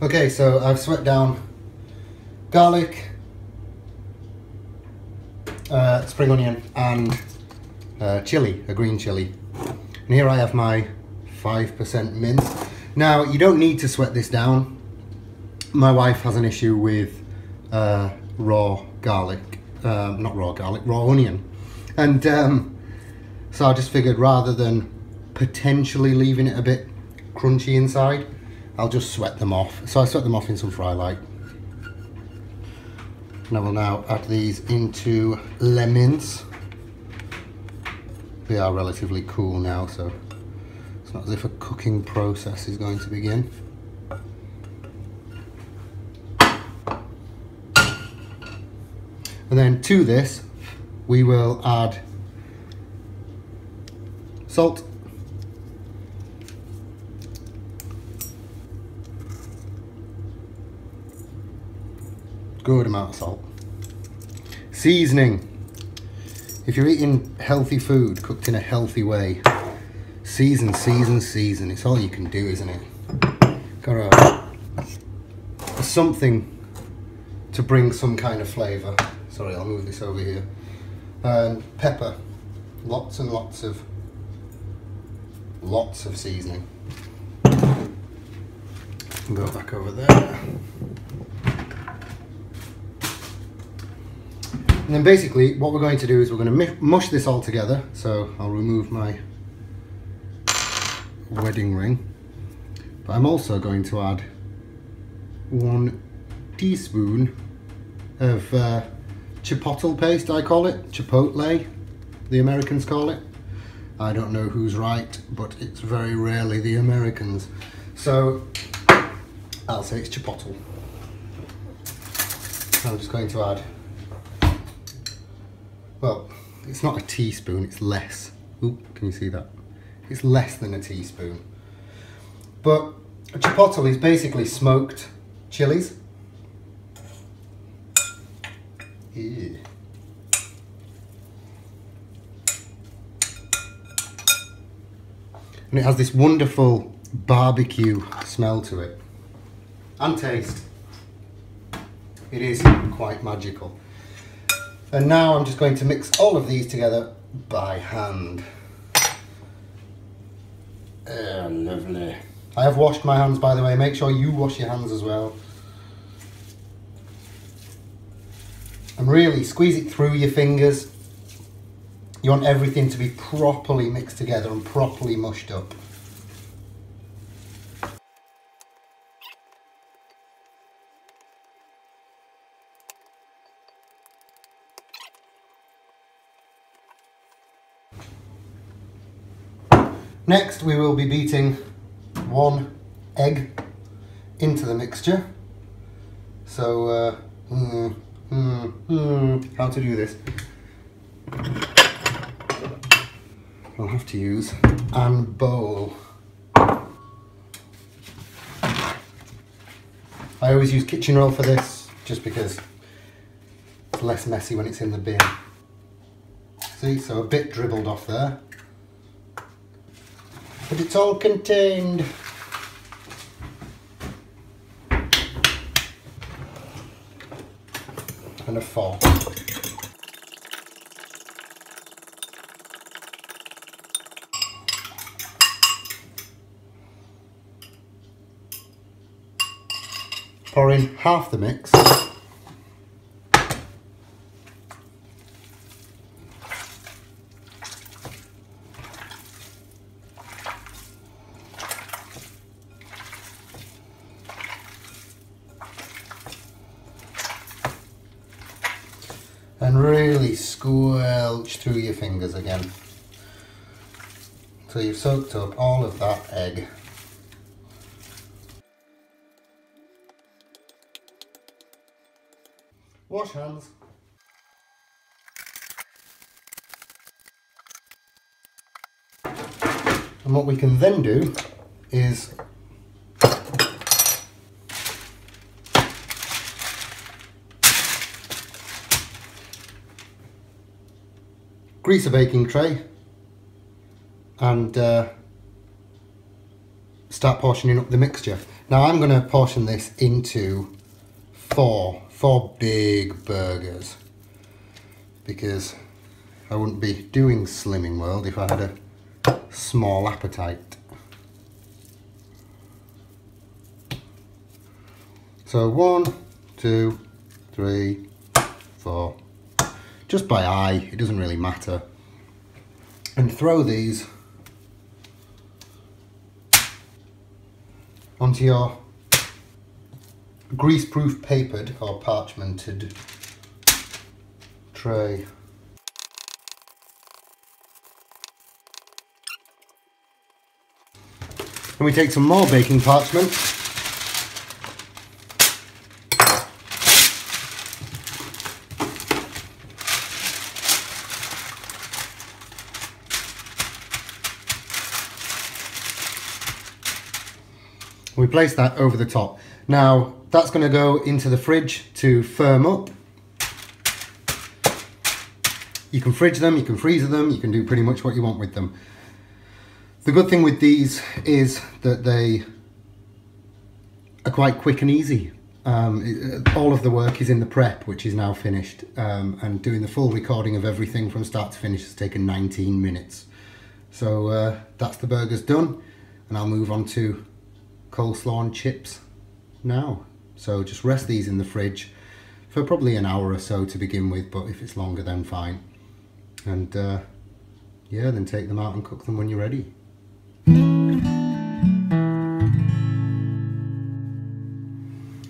Okay, so I've swept down garlic, spring onion and chili, a green chili. And here I have my 5% mint. Now, you don't need to sweat this down. My wife has an issue with raw garlic, not raw garlic, raw onion. And so I just figured rather than potentially leaving it a bit crunchy inside, I'll just sweat them off. So I sweat them off in some fry light. And I will now add these into lemons. They are relatively cool now, so it's not as if a cooking process is going to begin. And then to this, we will add salt, good amount of salt, seasoning. If you're eating healthy food cooked in a healthy way, season, season, season. It's all you can do, isn't it? Gotta have something to bring some kind of flavour. Sorry, I'll move this over here. And pepper, lots and lots of seasoning. Go back over there. And then basically what we're going to do is we're going to mush this all together. So I'll remove my wedding ring. But I'm also going to add 1 teaspoon of chipotle paste, I call it. Chipotle, the Americans call it. I don't know who's right, but it's very rarely the Americans. So I'll say it's chipotle. I'm just going to add, well, it's not a teaspoon, it's less. Oop, can you see that? It's less than a teaspoon. But chipotle is basically smoked chilies. Ew. And it has this wonderful barbecue smell to it. And taste. It is quite magical. And now I'm just going to mix all of these together by hand. Lovely. I have washed my hands, by the way. Make sure you wash your hands as well. And really squeeze it through your fingers. You want everything to be properly mixed together and properly mushed up. Next, we will be beating 1 egg into the mixture. So, how to do this? I'll have to use an bowl. I always use kitchen roll for this, just because it's less messy when it's in the bin. See, so a bit dribbled off there. But it's all contained. And a fork. Pour in half the mix. And really squelch through your fingers again. So you've soaked up all of that egg. Wash hands. And what we can then do is grease a baking tray and start portioning up the mixture. Now I'm going to portion this into four big burgers, because I wouldn't be doing Slimming World if I had a small appetite. So 1, 2, 3, 4, just by eye, it doesn't really matter. And throw these onto your grease-proof papered or parchmented tray. And we take some more baking parchment. We place that over the top. Now that's going to go into the fridge to firm up. You can fridge them, you can freezer them, you can do pretty much what you want with them. The good thing with these is that they are quite quick and easy. All of the work is in the prep, which is now finished, and doing the full recording of everything from start to finish has taken 19 minutes. So that's the burgers done, and I'll move on to coleslaw and chips now. So just rest these in the fridge for probably an hour or so to begin with, but if it's longer then fine. And yeah, then take them out and cook them when you're ready.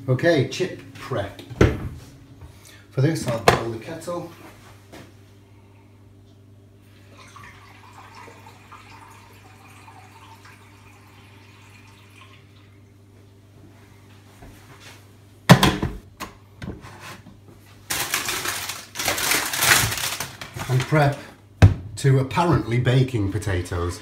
Okay, chip prep. For this I'll boil the kettle. And prep to apparently baking potatoes.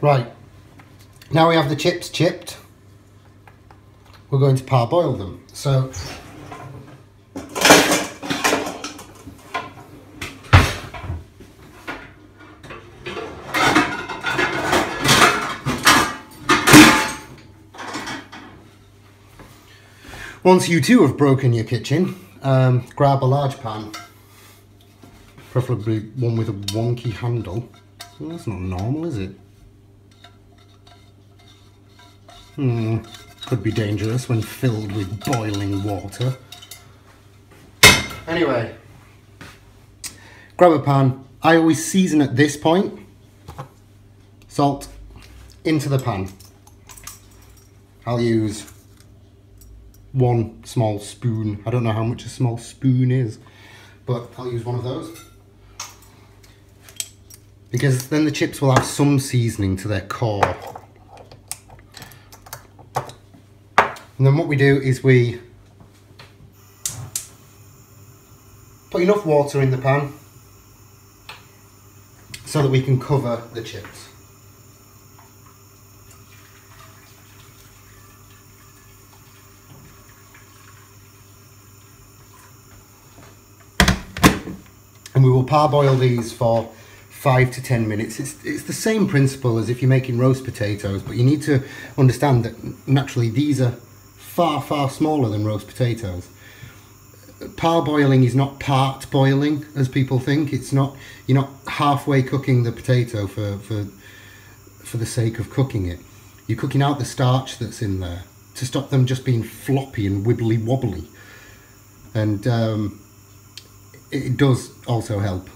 Right, now we have the chips chipped, we're going to parboil them. So once you too have broken your kitchen, grab a large pan, preferably one with a wonky handle. Well, that's not normal, is it? Could be dangerous when filled with boiling water. Anyway, grab a pan. I always season at this point. Salt into the pan. I'll use 1 small spoon. I don't know how much a small spoon is, but I'll use one of those. Because then the chips will have some seasoning to their core. And then what we do is we put enough water in the pan so that we can cover the chips. And we will parboil these for 5 to 10 minutes. It's the same principle as if you're making roast potatoes, but you need to understand that naturally these are far smaller than roast potatoes. Parboiling is not part boiling as people think. It's not, you're not halfway cooking the potato for the sake of cooking it. You're cooking out the starch that's in there to stop them just being floppy and wibbly wobbly. And it does also help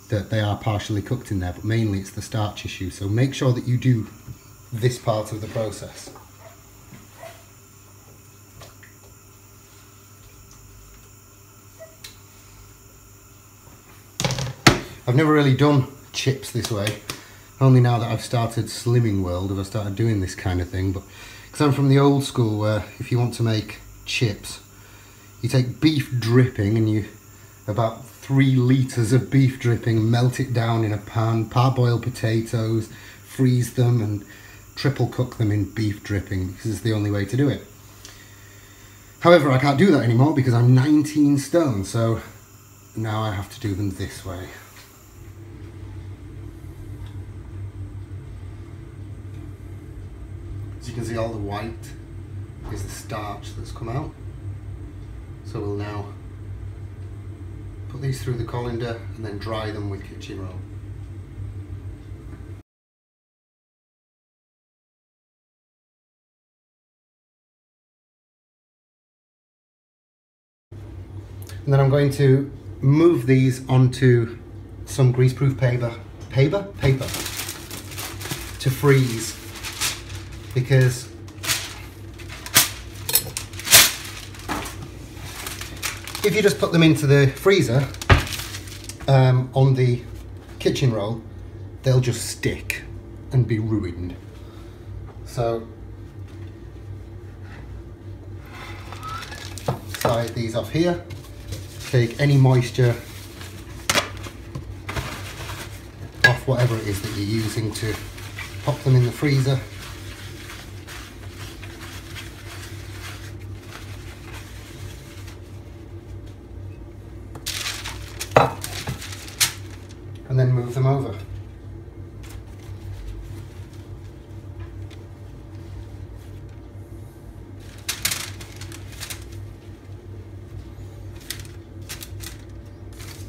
that they are partially cooked in there, but mainly it's the starch issue. So make sure that you do this part of the process. I've never really done chips this way. Only now that I've started Slimming World have I started doing this kind of thing, but because I'm from the old school where if you want to make chips, you take beef dripping and you about 3 litres of beef dripping, melt it down in a pan, parboil potatoes, freeze them and triple cook them in beef dripping because it's the only way to do it. However, I can't do that anymore because I'm 19 stone, so now I have to do them this way. As you can see, all the white is the starch that's come out. So we'll now put these through the colander and then dry them with kitchen roll. And then I'm going to move these onto some greaseproof paper to freeze, because if you just put them into the freezer on the kitchen roll, they'll just stick and be ruined. So slide these off here, take any moisture off whatever it is that you're using to pop them in the freezer. And then move them over.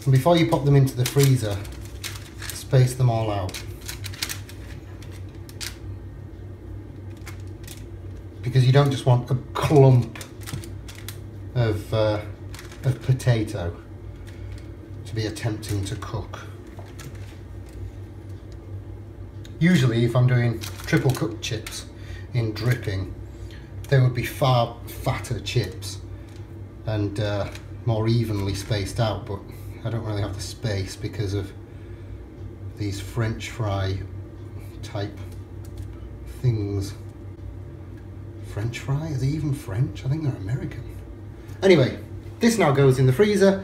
And before you pop them into the freezer, space them all out. Because you don't just want a clump of potato to be attempting to cook. Usually if I'm doing triple cooked chips in dripping, they would be far fatter chips and more evenly spaced out, but I don't really have the space because of these French fry type things. French fry? Are they even French? I think they're American. Anyway, this now goes in the freezer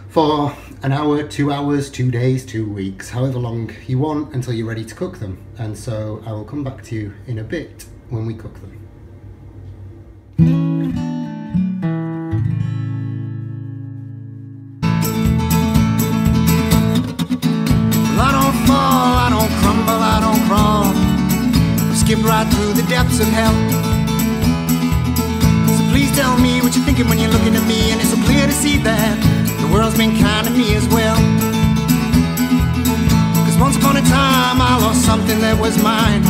for an hour, 2 hours, 2 days, 2 weeks, however long you want until you're ready to cook them. And so I will come back to you in a bit when we cook them. Well, I don't fall, I don't crumble, I don't crawl, I skip right through the depths of hell. So please tell me what you're thinking when you're looking at me, and it's so clear to see that the world's been kind to me as well. Cause once upon a time I lost something that was mine,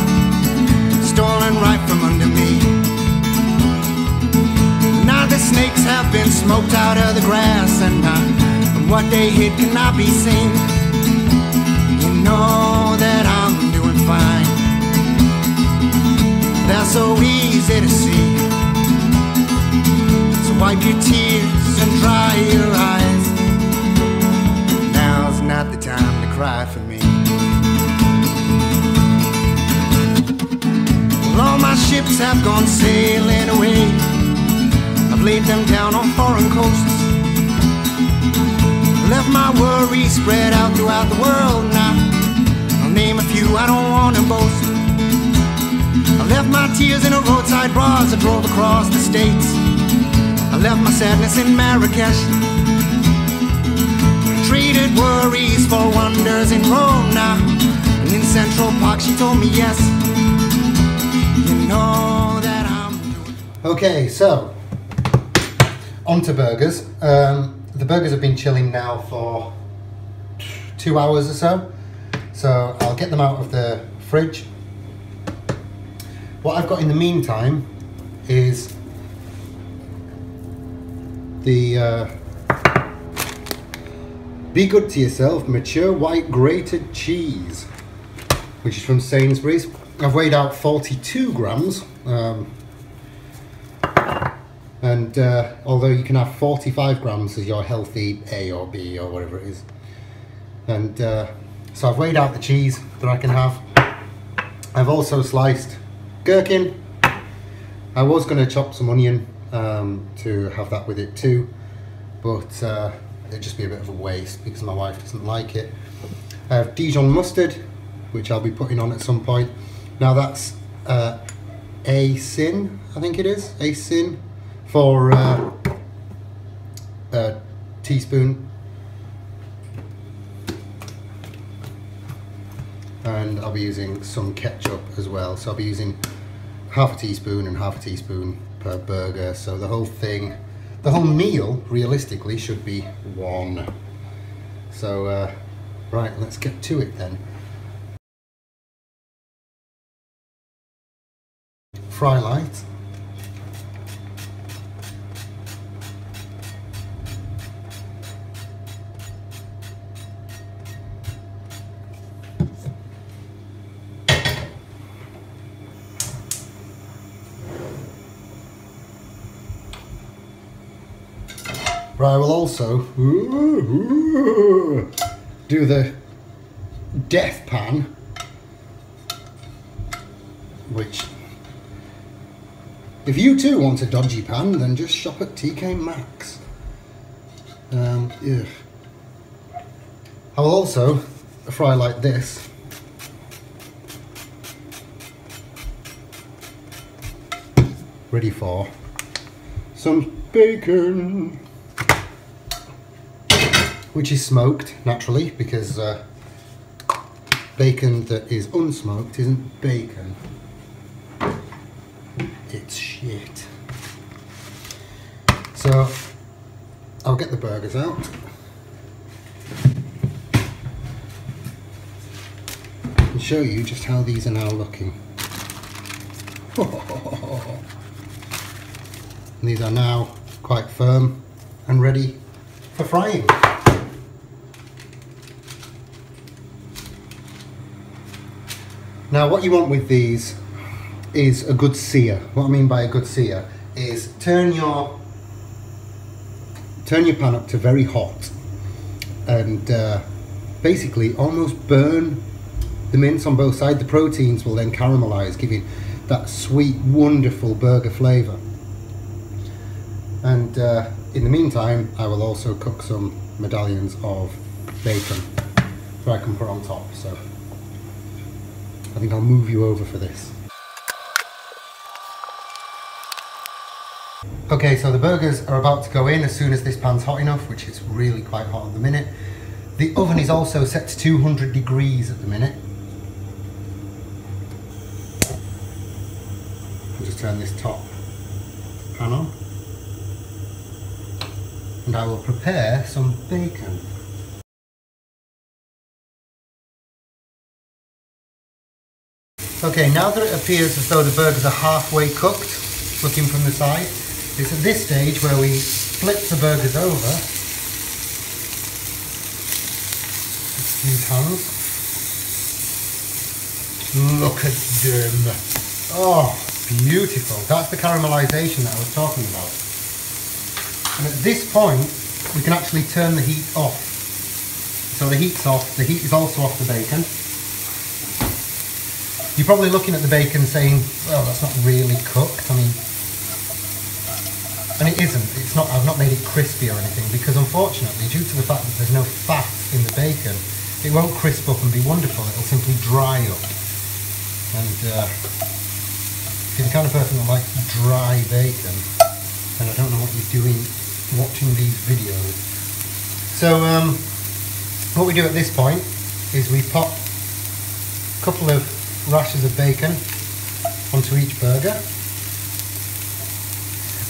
stolen right from under me. Now the snakes have been smoked out of the grass, and what they hid cannot be seen. You know that I'm doing fine. That's so easy to see. So wipe your tears and dry your eyes. Now's not the time to cry for me. Well, all my ships have gone sailing away. I've laid them down on foreign coasts, left my worries spread out throughout the world. Now I'll name a few, I don't want to boast. I left my tears in a roadside bar as I drove across the states. I left my sadness in Marrakesh, traded worries for wonders in Rome now. And in Central Park she told me yes. You know that I'm doing... Okay, so on to burgers. The burgers have been chilling now for 2 hours or so. So I'll get them out of the fridge. What I've got in the meantime is the Be Good to Yourself mature white grated cheese, which is from Sainsbury's. I've weighed out 42 grams, and although you can have 45 grams as your healthy A or B or whatever it is, and So I've weighed out the cheese that I can have. I've also sliced gherkin. I was going to chop some onion to have that with it too, but it'd just be a bit of a waste because my wife doesn't like it. I have Dijon mustard, which I'll be putting on at some point. Now that's a sin, I think it is, a sin for a teaspoon. And I'll be using some ketchup as well. So I'll be using half a teaspoon and half a teaspoon per burger. So the whole thing, the whole meal, realistically, should be one. So, right, let's get to it then. Fry light. I will also do the death pan, which, if you too want a dodgy pan, then just shop at TK Maxx. I will also fry like this. Ready for some bacon, which is smoked naturally, because bacon that is unsmoked isn't bacon, it's shit. So I'll get the burgers out. And show you just how these are now looking. And these are now quite firm and ready for frying. Now what you want with these is a good sear. What I mean by a good sear is turn your pan up to very hot and basically almost burn the mince on both sides. The proteins will then caramelize, giving that sweet, wonderful burger flavour. And in the meantime, I will also cook some medallions of bacon so I can put on top. So I think I'll move you over for this. Okay, so the burgers are about to go in as soon as this pan's hot enough, which is really quite hot at the minute. The oven is also set to 200 degrees at the minute. I'll just turn this top pan on. And I will prepare some bacon. Okay, now that it appears as though the burgers are halfway cooked, looking from the side, it's at this stage where we flip the burgers over. Excuse hands. Look at them. Oh, beautiful. That's the caramelization that I was talking about. And at this point, we can actually turn the heat off. So the heat's off. The heat is also off the bacon. You're probably looking at the bacon saying, well, that's not really cooked. I mean, and it isn't. It's not. I've not made it crispy or anything, because unfortunately, due to the fact that there's no fat in the bacon, it won't crisp up and be wonderful. It'll simply dry up. And if you're the kind of person that likes dry bacon, then I don't know what you're doing watching these videos. So what we do at this point is we pop a couple of rashers of bacon onto each burger,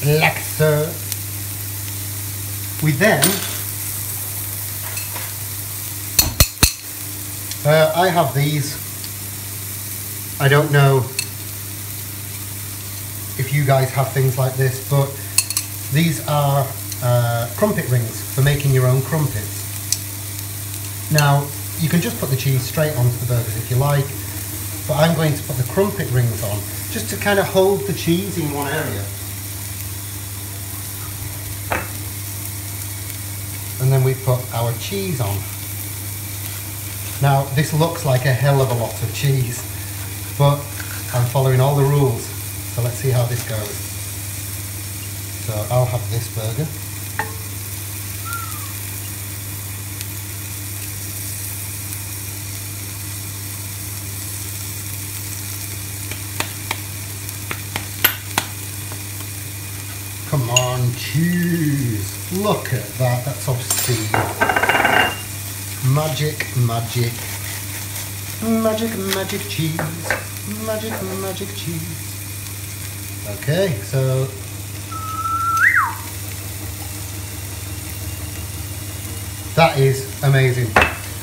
like so. We then I have these. I don't know if you guys have things like this, but these are crumpet rings for making your own crumpets. Now, you can just put the cheese straight onto the burgers if you like, but I'm going to put the crumpet rings on just to kind of hold the cheese in one area. And then we put our cheese on. Now this looks like a hell of a lot of cheese, but I'm following all the rules, so let's see how this goes. So I'll have this burger. Come on, cheese! Look at that, that's obscene. Magic, magic. Magic, magic cheese. Magic, magic cheese. Okay, so... that is amazing.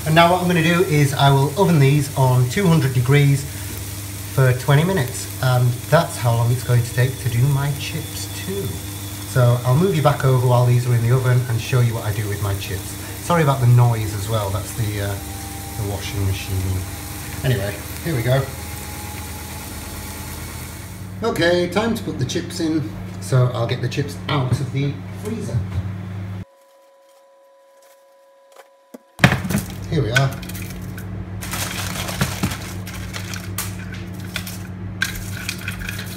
And now what I'm going to do is I will oven these on 200 degrees for 20 minutes. And that's how long it's going to take to do my chips too. So I'll move you back over while these are in the oven and show you what I do with my chips. Sorry about the noise as well, that's the washing machine. Anyway, here we go. Okay, time to put the chips in. So I'll get the chips out of the freezer. Here we are.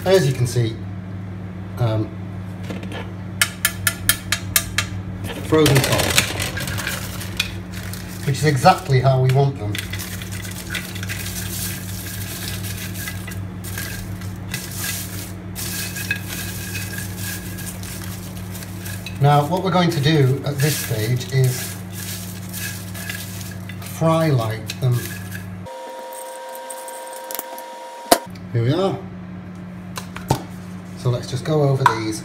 As you can see, frozen solid, which is exactly how we want them. Now what we're going to do at this stage is fry light them. Here we are. So let's just go over these.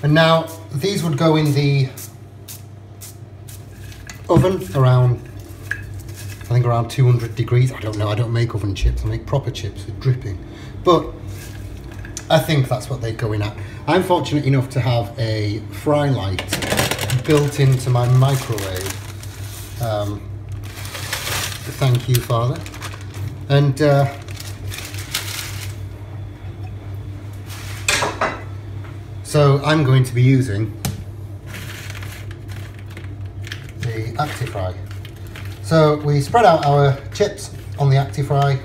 And now these would go in the oven around, I think around 200 degrees. I don't know, I don't make oven chips, I make proper chips with dripping. But I think that's what they go in at. I'm fortunate enough to have a fry light built into my microwave. Thank you, Father. And so I'm going to be using the ActiFry. So we spread out our chips on the ActiFry,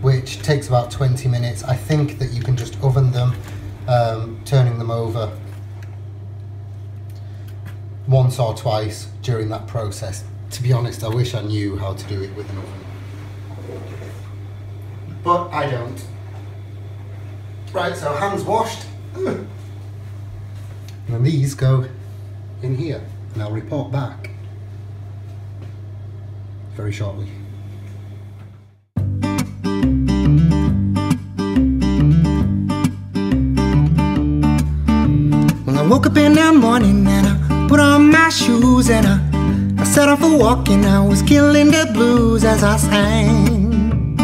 which takes about 20 minutes. I think that you can just oven them, turning them over once or twice during that process. To be honest, I wish I knew how to do it with an oven, but I don't. Right, so hands washed. And then these go in here, and I'll report back very shortly. Well, I woke up in the morning and I put on my shoes and I set off for walking. I was killing the blues as I sang.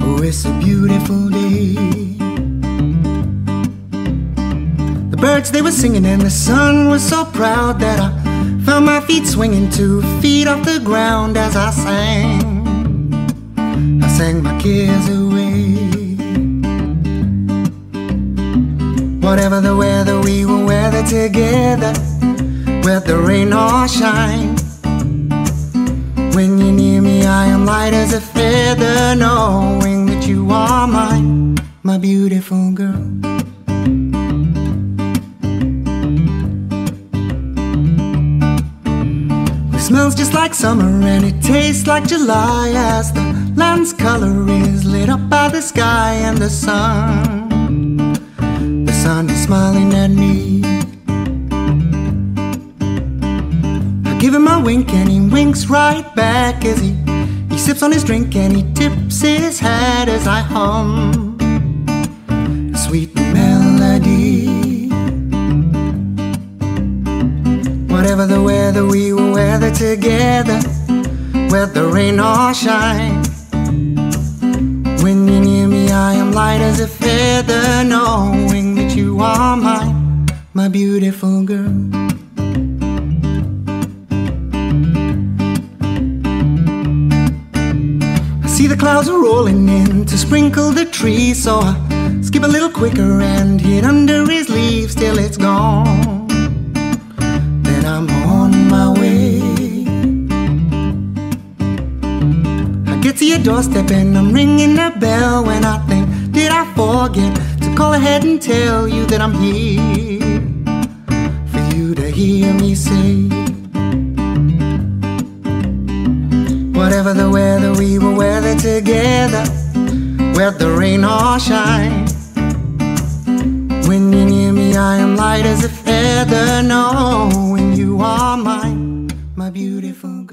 Oh, it's a beautiful day. The birds, they were singing and the sun was so proud that I found my feet swinging 2 feet off the ground as I sang. I sang my cares away. Whatever the weather, we will weather together, whether rain or shine. When you're near me, I am light as a feather, knowing that you are mine, my beautiful girl. It smells just like summer and it tastes like July, as the land's color is lit up by the sky and the sun. The sun is smiling at me. I give him a wink and he winks right back as he sips on his drink and he tips his hat as I hum a sweet melody. Whatever the weather, we will weather together, whether rain or shine. When you're near me, I am light as a feather, knowing that you are mine, my beautiful girl. See the clouds are rolling in to sprinkle the trees, so I skip a little quicker and hid under his leaves till it's gone. your doorstep and I'm ringing the bell when I think, did I forget to call ahead and tell you that I'm here for you to hear me say? Whatever the weather, we will weather together, whether rain or shine. When you're near me, I am light as a feather. No, when you are mine, my beautiful